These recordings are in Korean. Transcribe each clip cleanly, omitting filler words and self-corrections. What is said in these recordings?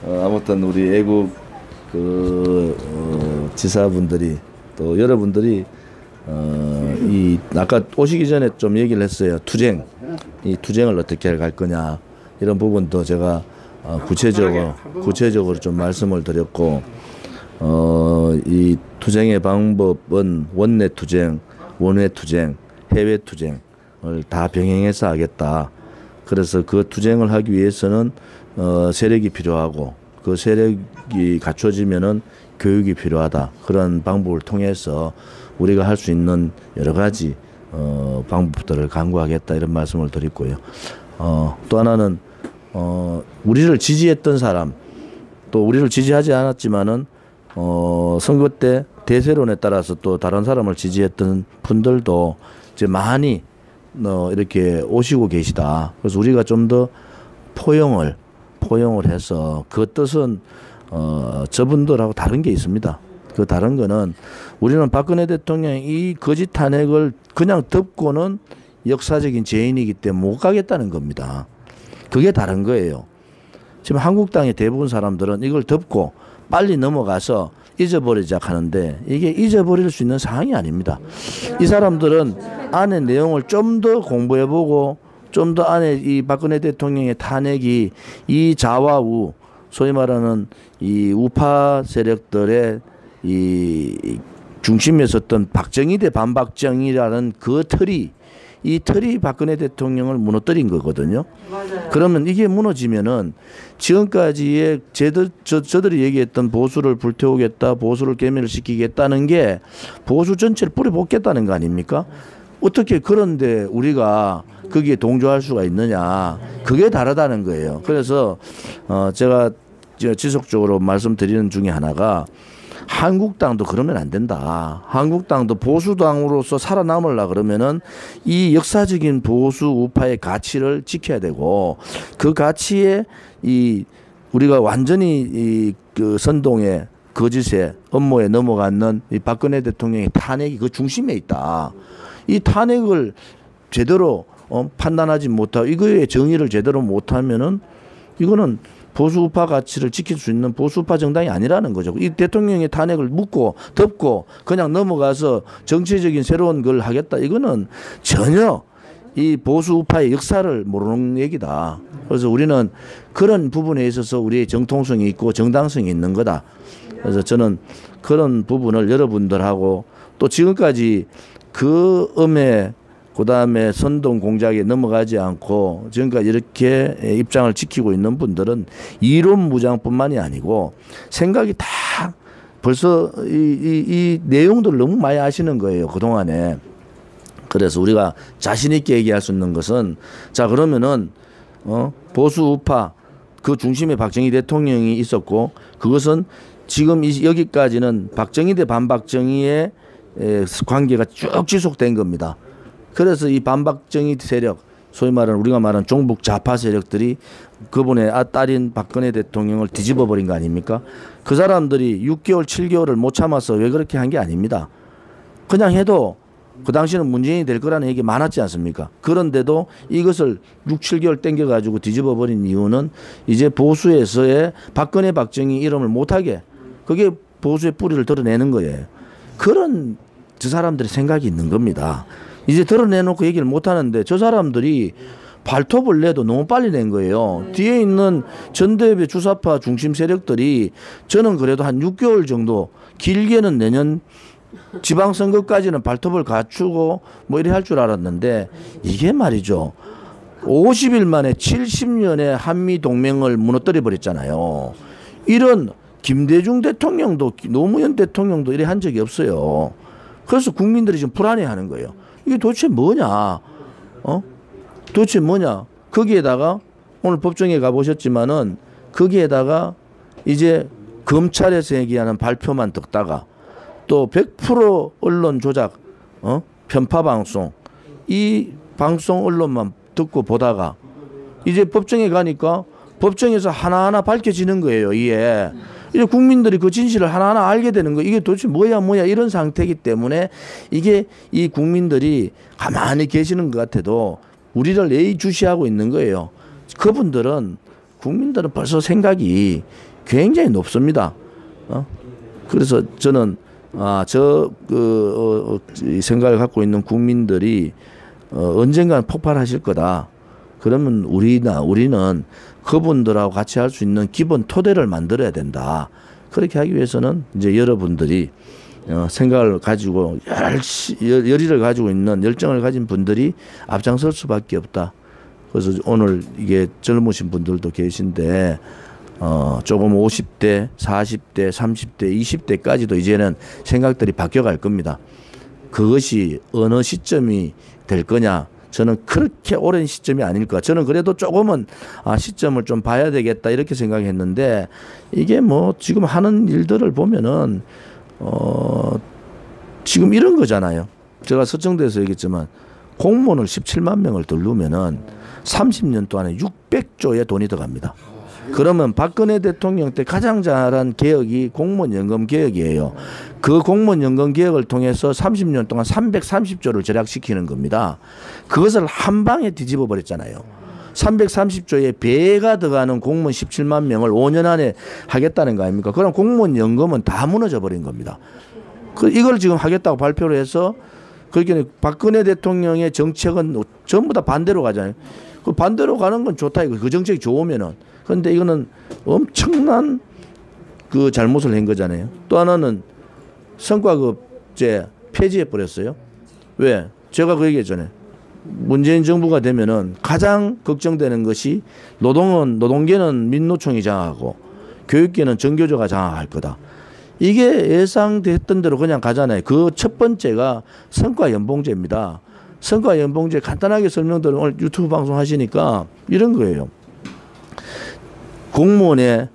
아무튼 우리 애국 지사분들이 또 여러분들이 이 아까 오시기 전에 좀 얘기를 했어요. 이 투쟁을 어떻게 갈 거냐 이런 부분도 제가 구체적으로 좀 말씀을 드렸고 이 투쟁의 방법은 원내 투쟁, 원외 투쟁, 해외 투쟁을 다 병행해서 하겠다. 그래서 그 투쟁을 하기 위해서는 세력이 필요하고 그 세력이 갖춰지면은 교육이 필요하다. 그런 방법을 통해서 우리가 할 수 있는 여러 가지 방법들을 강구하겠다 이런 말씀을 드리고요. 또 하나는 우리를 지지했던 사람 또 우리를 지지하지 않았지만은 선거 때 대세론에 따라서 또 다른 사람을 지지했던 분들도 이제 많이 이렇게 오시고 계시다. 그래서 우리가 좀 더 포용을 해서 그 뜻은 저분들하고 다른 게 있습니다. 그 다른 거는 우리는 박근혜 대통령이 이 거짓 탄핵을 그냥 덮고는 역사적인 죄인이기 때문에 못 가겠다는 겁니다. 그게 다른 거예요. 지금 한국당의 대부분 사람들은 이걸 덮고 빨리 넘어가서 잊어버리자 하는데 이게 잊어버릴 수 있는 상황이 아닙니다. 이 사람들은 안에 내용을 좀 더 공부해보고 좀 더 안에 이 박근혜 대통령의 탄핵이 이 좌와우 소위 말하는 이 우파 세력들의 이 중심에 섰던 박정희 대 반박정희라는 그 이 틀이 박근혜 대통령을 무너뜨린 거거든요. 맞아요. 그러면 이게 무너지면은 지금까지의 저들이 얘기했던 보수를 불태우겠다, 보수를 괴멸시키겠다는 게 보수 전체를 뿌려붓겠다는 거 아닙니까? 어떻게 그런데 우리가 거기에 동조할 수가 있느냐. 그게 다르다는 거예요. 그래서 제가 지속적으로 말씀드리는 중에 하나가 한국당도 그러면 안 된다. 한국당도 보수당으로서 살아남으려 그러면은 이 역사적인 보수 우파의 가치를 지켜야 되고 그 가치에 우리가 완전히 그 선동의 거짓의 업무에 넘어가는 이 박근혜 대통령의 탄핵이 그 중심에 있다. 이 탄핵을 제대로 판단하지 못하고 이거의 정의를 제대로 못하면은 이거는 보수우파 가치를 지킬 수 있는 보수우파 정당이 아니라는 거죠. 이 대통령의 탄핵을 묻고 덮고 그냥 넘어가서 정치적인 새로운 걸 하겠다. 이거는 전혀 이 보수우파의 역사를 모르는 얘기다. 그래서 우리는 그런 부분에 있어서 우리의 정통성이 있고 정당성이 있는 거다. 그래서 저는 그런 부분을 여러분들하고 또 지금까지 그 그다음에 선동 공작에 넘어가지 않고 지금까지 이렇게 입장을 지키고 있는 분들은 이론 무장뿐만이 아니고 생각이 다 벌써 이 내용들을 너무 많이 아시는 거예요. 그동안에. 그래서 우리가 자신 있게 얘기할 수 있는 것은 자 그러면은 보수 우파 그 중심에 박정희 대통령이 있었고 그것은 지금 여기까지는 박정희 대 반박정희의 관계가 쭉 지속된 겁니다. 그래서 이 반박정희 세력, 소위 말하는 우리가 말하는 종북 좌파 세력들이 그분의 딸인 박근혜 대통령을 뒤집어 버린 거 아닙니까? 그 사람들이 6개월, 7개월을 못 참아서 왜 그렇게 한 게 아닙니다. 그냥 해도 그 당시는 문재인이 될 거라는 얘기 많았지 않습니까? 그런데도 이것을 6, 7개월 땡겨가지고 뒤집어 버린 이유는 이제 보수에서의 박근혜, 박정희 이름을 못하게 그게 보수의 뿌리를 드러내는 거예요. 그런 저 사람들의 생각이 있는 겁니다. 이제 드러내놓고 얘기를 못하는데 저 사람들이 발톱을 내도 너무 빨리 낸 거예요. 뒤에 있는 전대협의 주사파 중심 세력들이 저는 그래도 한 6개월 정도 길게는 내년 지방선거까지는 발톱을 갖추고 뭐 이래 할 줄 알았는데 이게 말이죠. 50일 만에 70년의 한미동맹을 무너뜨려 버렸잖아요. 이런 김대중 대통령도 노무현 대통령도 이래 한 적이 없어요. 그래서 국민들이 지금 불안해하는 거예요. 이게 도대체 뭐냐? 도대체 뭐냐? 거기에다가 오늘 법정에 가보셨지만은 거기에다가 이제 검찰에서 얘기하는 발표만 듣다가 또 100% 언론 조작, 편파 방송, 이 방송 언론만 듣고 보다가 이제 법정에 가니까 법정에서 하나하나 밝혀지는 거예요. 이게. 이제 국민들이 그 진실을 하나하나 알게 되는 거예요. 이게 도대체 뭐야 이런 상태이기 때문에 이게 이 국민들이 가만히 계시는 것 같아도 우리를 예의주시하고 있는 거예요. 국민들은 벌써 생각이 굉장히 높습니다. 그래서 저는 이 생각을 갖고 있는 국민들이 언젠가는 폭발하실 거다. 그러면 우리는 그분들하고 같이 할 수 있는 기본 토대를 만들어야 된다. 그렇게 하기 위해서는 이제 여러분들이 생각을 가지고 열의를 가지고 있는 열정을 가진 분들이 앞장설 수밖에 없다. 그래서 오늘 이게 젊으신 분들도 계신데 조금 50대, 40대, 30대, 20대까지도 이제는 생각들이 바뀌어갈 겁니다. 그것이 어느 시점이 될 거냐? 저는 그렇게 오랜 시점이 아닐까. 저는 그래도 조금은 시점을 좀 봐야 되겠다 이렇게 생각했는데 이게 뭐 지금 하는 일들을 보면은 지금 이런 거잖아요. 제가 서청대에서 얘기했지만 공무원을 17만 명을 들르면은 30년 동안에 600조의 돈이 들어갑니다. 그러면 박근혜 대통령 때 가장 잘한 개혁이 공무원 연금 개혁이에요. 그 공무원 연금 개혁을 통해서 30년 동안 330조를 절약시키는 겁니다. 그것을 한 방에 뒤집어 버렸잖아요. 330조의 배가 들어가는 공무원 17만 명을 5년 안에 하겠다는 거 아닙니까? 그럼 공무원 연금은 다 무너져 버린 겁니다. 이걸 지금 하겠다고 발표를 해서 그렇게 박근혜 대통령의 정책은 전부 다 반대로 가잖아요. 그 반대로 가는 건 좋다. 그 정책이 좋으면은. 그런데 이거는 엄청난 그 잘못을 한 거잖아요. 또 하나는 성과급제 폐지해 버렸어요. 왜? 제가 그 얘기했잖아요. 문재인 정부가 되면은 가장 걱정되는 것이 노동계는 민노총이 장악하고 교육계는 정교조가 장악할 거다. 이게 예상됐던 대로 그냥 가잖아요. 그 첫 번째가 성과연봉제입니다. 성과연봉제 간단하게 설명드리면 오늘 유튜브 방송 하시니까 이런 거예요. 공무원의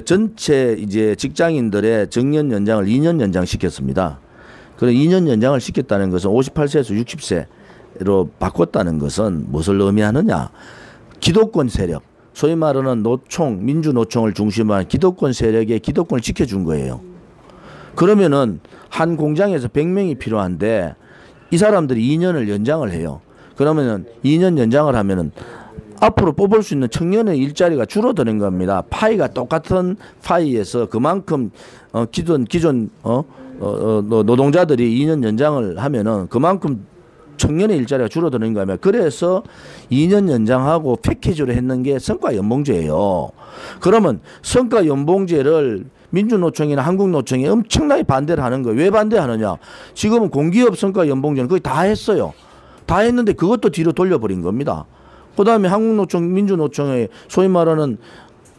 전체 이제 직장인들의 정년 연장을 2년 연장시켰습니다. 그럼 2년 연장을 시켰다는 것은 58세에서 60세로 바꿨다는 것은 무엇을 의미하느냐? 기득권 세력, 소위 말하는 노총, 민주노총을 중심으로 한 기득권 세력의 기득권을 지켜준 거예요. 그러면은 한 공장에서 100명이 필요한데 이 사람들이 2년을 연장을 해요. 그러면은 2년 연장을 하면은 앞으로 뽑을 수 있는 청년의 일자리가 줄어드는 겁니다. 파이가 똑같은 파이에서 그만큼 기존 노동자들이 2년 연장을 하면은 그만큼 청년의 일자리가 줄어드는 거예요. 그래서 2년 연장하고 패키지로 했는 게 성과연봉제예요. 그러면 성과연봉제를 민주노총이나 한국노총이 엄청나게 반대를 하는 거예요. 왜 반대하느냐? 지금은 공기업 성과연봉제는 거의 다 했어요. 다 했는데 그것도 뒤로 돌려버린 겁니다. 그 다음에 한국노총, 민주노총의 소위 말하는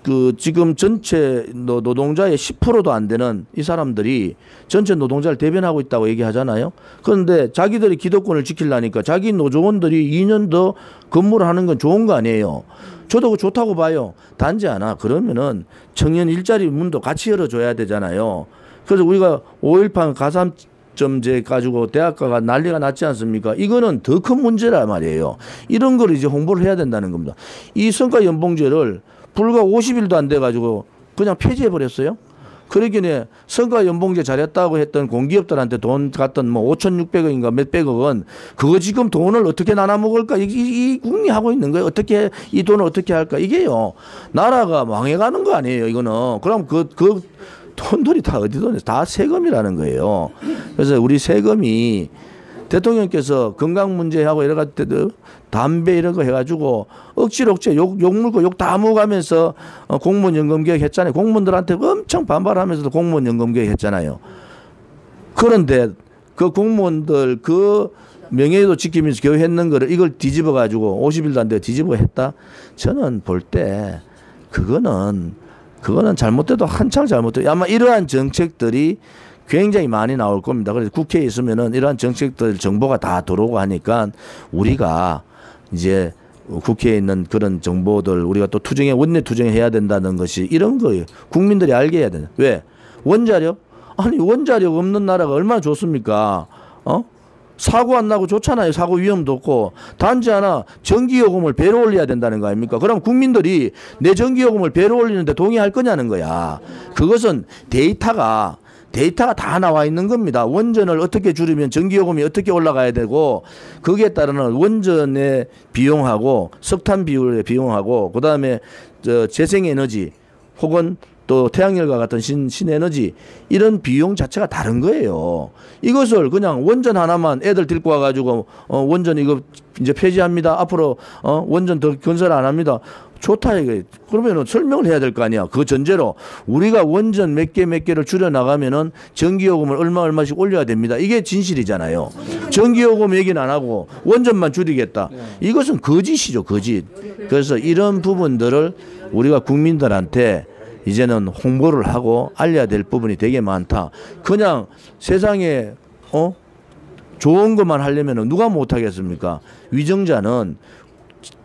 그 지금 전체 노동자의 10%도 안 되는 이 사람들이 전체 노동자를 대변하고 있다고 얘기하잖아요. 그런데 자기들이 기득권을 지키려니까 자기 노조원들이 2년 더 근무를 하는 건 좋은 거 아니에요. 저도 좋다고 봐요. 단지 하나 그러면은 청년 일자리 문도 같이 열어줘야 되잖아요. 그래서 우리가 5.18 가산점제 가지고 대학가가 난리가 났지 않습니까? 이거는 더 큰 문제란 말이에요. 이런 걸 이제 홍보를 해야 된다는 겁니다. 이 성과연봉제를 불과 50일도 안 돼가지고 그냥 폐지해 버렸어요. 그러기에 성과연봉제 잘했다고 했던 공기업들한테 돈 갔던 뭐 5,600억인가 몇백억 원 그거 지금 돈을 어떻게 나눠 먹을까? 이 국리 하고 있는 거예요. 어떻게 이 돈을 어떻게 할까? 이게요. 나라가 망해가는 거 아니에요. 이거는. 그럼 그 돈들이 다 어디 돈에 다 세금이라는 거예요. 그래서 우리 세금이 대통령께서 건강 문제하고 여러 가지 담배 이런 거 해가지고 억지로 욕 물고 욕 다 먹으면서 공무원 연금 개혁 했잖아요. 공무원들한테 엄청 반발하면서도 공무원 연금 개혁 했잖아요. 그런데 그 공무원들 그 명예도 지키면서 개혁했는 거를 이걸 뒤집어 가지고 50일도 안 되고 뒤집어 했다. 저는 볼 때 그거는 잘못돼도 한창 잘못돼도 아마 이러한 정책들이 굉장히 많이 나올 겁니다. 그래서 국회에 있으면은 이러한 정책들 정보가 다 들어오고 하니까 우리가 이제 국회에 있는 그런 정보들 우리가 또 원내 투쟁해야 된다는 것이 이런 거예요. 국민들이 알게 해야 되는. 왜? 원자력? 아니 원자력 없는 나라가 얼마나 좋습니까? 사고 안 나고 좋잖아요. 사고 위험도 없고. 단지 하나 전기요금을 배로 올려야 된다는 거 아닙니까? 그럼 국민들이 내 전기요금을 배로 올리는데 동의할 거냐는 거야. 그것은 데이터가 다 나와 있는 겁니다. 원전을 어떻게 줄이면 전기요금이 어떻게 올라가야 되고 거기에 따르는 원전의 비용하고 석탄 비율의 비용하고 그다음에 재생에너지 혹은 또 태양열과 같은 신에너지 이런 비용 자체가 다른 거예요. 이것을 그냥 원전 하나만 애들 데리고 와가지고 원전 이거 이제 폐지합니다. 앞으로 원전 더 건설 안 합니다. 좋다 이거. 그러면은 설명을 해야 될 거 아니야. 그 전제로 우리가 원전 몇 개를 줄여 나가면은 전기요금을 얼마씩 올려야 됩니다. 이게 진실이잖아요. 전기요금 얘기는 안 하고 원전만 줄이겠다. 이것은 거짓이죠, 거짓. 그래서 이런 부분들을 우리가 국민들한테 이제는 홍보를 하고 알려야 될 부분이 되게 많다. 그냥 세상에 좋은 것만 하려면 누가 못하겠습니까? 위정자는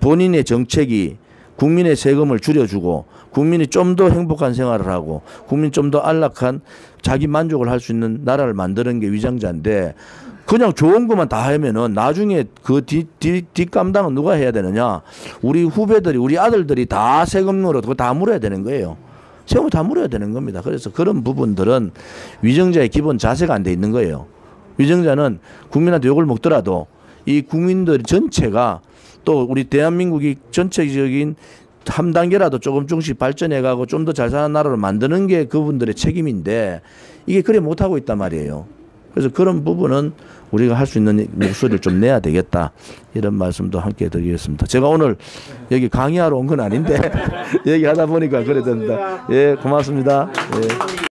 본인의 정책이 국민의 세금을 줄여주고 국민이 좀 더 행복한 생활을 하고 국민이 좀 더 안락한 자기 만족을 할 수 있는 나라를 만드는 게 위정자인데 그냥 좋은 것만 다 하면은 나중에 그 뒷감당은 누가 해야 되느냐? 우리 후배들이 우리 아들들이 다 세금으로 그거 다 물어야 되는 거예요. 세금을 다 물어야 되는 겁니다. 그래서 그런 부분들은 위정자의 기본 자세가 안 돼 있는 거예요. 위정자는 국민한테 욕을 먹더라도 이 국민들 전체가 또 우리 대한민국이 전체적인 한 단계라도 조금씩 발전해가고 좀 더 잘 사는 나라로 만드는 게 그분들의 책임인데 이게 그래 못하고 있단 말이에요. 그래서 그런 부분은 우리가 할 수 있는 목소리를 좀 내야 되겠다. 이런 말씀도 함께 드리겠습니다. 제가 오늘 여기 강의하러 온 건 아닌데 얘기하다 보니까 그래 된다. 예, 고맙습니다. 예.